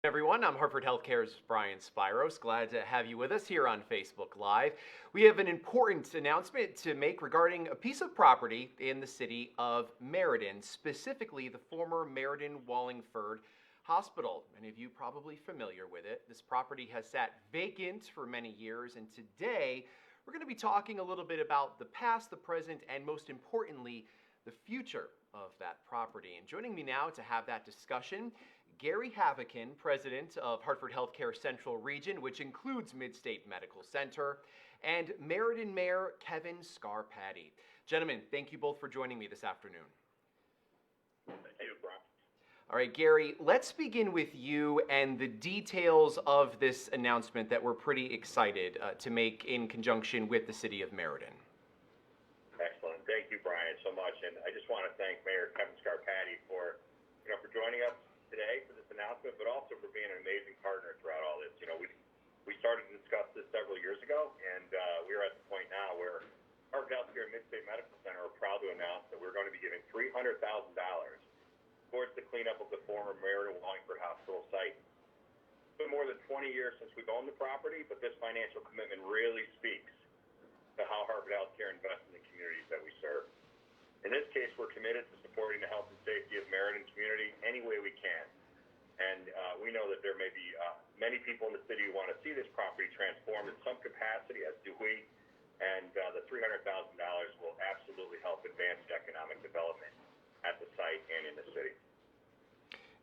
everyone. I'm Hartford HealthCare's Brian Spyros. Glad to have you with us here on Facebook Live. We have an important announcement to make regarding a piece of property in the city of Meriden, specifically the former Meriden-Wallingford Hospital. Many of you probably familiar with it. This property has sat vacant for many years, and today we're going to be talking a little bit about the past, the present, and most importantly, the future of that property. And joining me now to have that discussion, Gary Havican, president of Hartford HealthCare Central Region, which includes Mid-State Medical Center, and Meriden Mayor Kevin Scarpati. Gentlemen, thank you both for joining me this afternoon. Thank you, Brian. All right, Gary, let's begin with you and the details of this announcement that we're pretty excited to make in conjunction with the city of Meriden. Excellent. Thank you, Brian, so much. And I just want to thank Mayor Kevin Scarpati for joining us today for this announcement, but also for being an amazing partner throughout all this. We started to discuss this several years ago, and we're at the point now where Hartford HealthCare and Mid-State Medical Center are proud to announce that we're going to be giving $300,000 towards the cleanup of the former Meriden-Wallingford Hospital site. It's been more than 20 years since we've owned the property, but this financial commitment really speaks to how Hartford HealthCare invests in the communities that we serve. In this case, we're committed to supporting the health and safety of Meriden community any way we can. And we know that there may be many people in the city who want to see this property transformed in some capacity, as do we. And the $300,000 will absolutely help advance economic development at the site and in the city.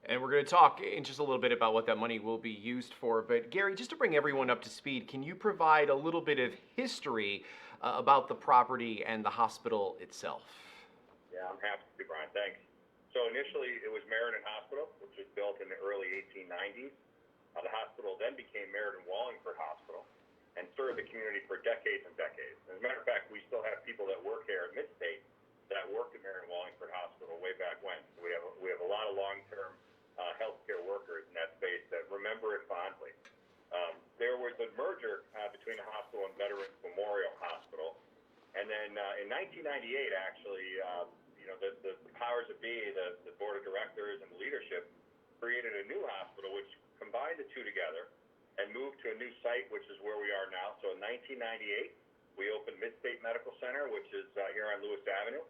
And we're going to talk in just a little bit about what that money will be used for. But Gary, just to bring everyone up to speed, can you provide a little bit of history about the property and the hospital itself? Yeah, I'm happy to, Brian. Thanks. So initially, it was Meriden Hospital, which was built in the early 1890s. The hospital then became Meriden-Wallingford Hospital and served the community for decades and decades. As a matter of fact, we still have people that work here at Mid-State that worked at Meriden-Wallingford Hospital way back when. So we have a lot of long-term healthcare workers in that space that remember it fondly. There was a merger between the hospital and Veterans Memorial Hospital. And then in 1998, actually, the powers that be, the board of directors and the leadership created a new hospital which combined the two together and moved to a new site, which is where we are now. So in 1998, we opened Mid-State Medical Center, which is here on Lewis Avenue.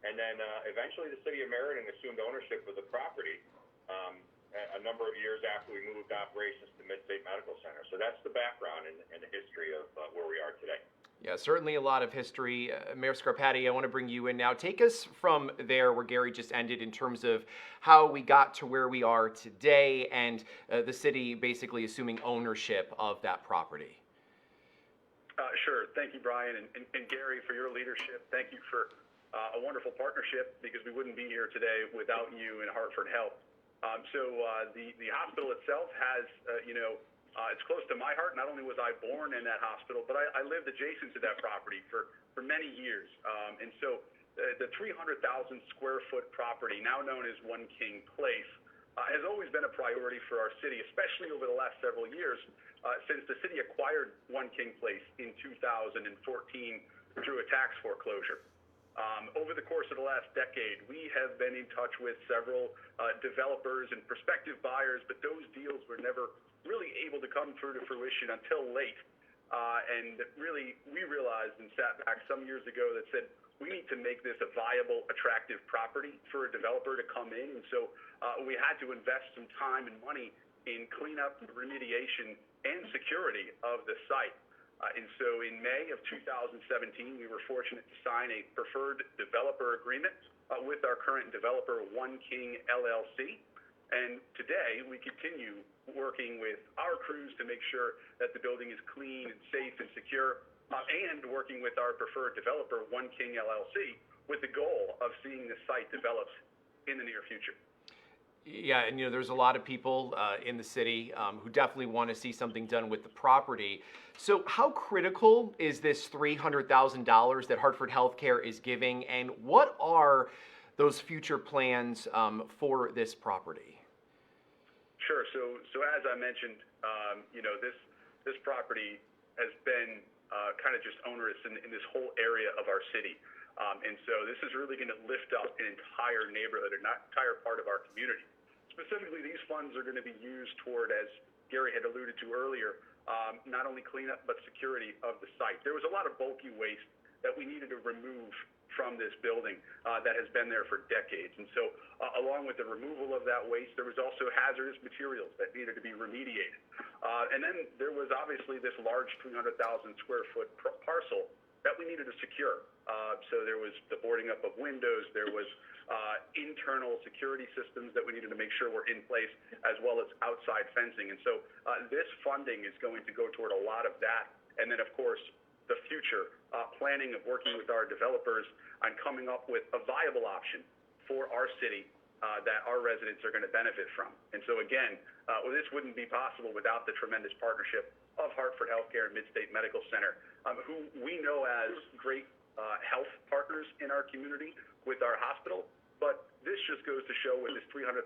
And then eventually the city of Meriden assumed ownership of the property a number of years after we moved operations to Mid-State Medical Center. So that's the background and the history of where we are today. Yeah, certainly a lot of history. Mayor Scarpati, I want to bring you in now. Take us from there where Gary just ended in terms of how we got to where we are today and the city basically assuming ownership of that property. Sure. Thank you, Brian, and Gary, for your leadership. Thank you for a wonderful partnership, because we wouldn't be here today without you in Hartford Health. The hospital itself has, it's close to my heart. Not only was I born in that hospital, but I lived adjacent to that property for many years. And so the 300,000 square foot property, now known as One King Place, has always been a priority for our city, especially over the last several years, since the city acquired One King Place in 2014 through a tax foreclosure. Over the course of the last decade, we have been in touch with several developers and prospective buyers, but those deals were never really able to come through to fruition until late. And really, we realized and sat back some years ago that said, we need to make this a viable, attractive property for a developer to come in. And so we had to invest some time and money in cleanup, remediation, and security of the site. And so in May of 2017, we were fortunate to sign a preferred developer agreement with our current developer, One King LLC. And today, we continue working with our crews to make sure that the building is clean and safe and secure, and working with our preferred developer, One King LLC, with the goal of seeing the site developed in the near future. Yeah, and there's a lot of people in the city who definitely want to see something done with the property. So how critical is this $300,000 that Hartford HealthCare is giving, and what are those future plans for this property? Sure. So as I mentioned, this property has been kind of just onerous in this whole area of our city. And so this is really going to lift up an entire neighborhood, an entire part of our community. specifically, these funds are going to be used toward, as Gary had alluded to earlier, not only cleanup but security of the site. There was a lot of bulky waste that we needed to remove from this building that has been there for decades. And so along with the removal of that waste, there was also hazardous materials that needed to be remediated. And then there was obviously this large 300,000 square foot parcel that we needed to secure. So there was the boarding up of windows, there was internal security systems that we needed to make sure were in place, as well as outside fencing. And so this funding is going to go toward a lot of that. And then, of course, the future planning of working with our developers on coming up with a viable option for our city that our residents are going to benefit from. And so again, this wouldn't be possible without the tremendous partnership of Hartford HealthCare and Midstate Medical Center, who we know as great health partners in our community with our hospital. But this just goes to show with this $300,000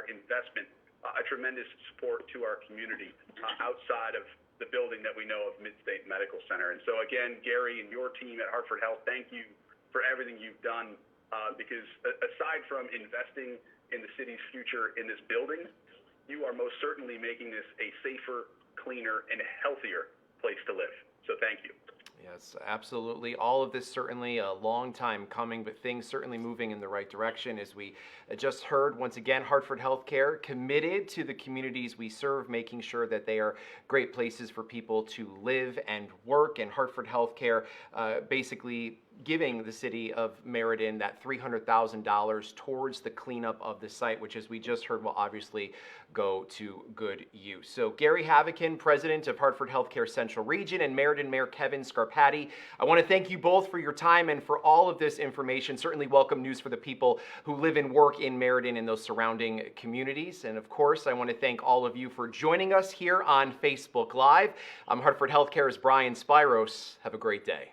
investment, a tremendous support to our community outside of the building that we know of, Midstate Medical Center. And so again, Gary and your team at Hartford Health, thank you for everything you've done, because aside from investing in the city's future in this building, you are most certainly making this a safer, cleaner, and healthier place to live. So thank you. Yes, absolutely. All of this certainly a long time coming, but things certainly moving in the right direction. As we just heard, once again, Hartford HealthCare committed to the communities we serve, making sure that they are great places for people to live and work. And Hartford HealthCare basically giving the city of Meriden that $300,000 towards the cleanup of the site, which, as we just heard, will obviously go to good use. So Gary Havican, president of Hartford HealthCare Central Region, and Meriden Mayor Kevin Scarpati, I want to thank you both for your time and for all of this information. Certainly welcome news for the people who live and work in Meriden and those surrounding communities. And of course, I want to thank all of you for joining us here on Facebook Live. I'm Hartford HealthCare's Brian Spyros. Have a great day.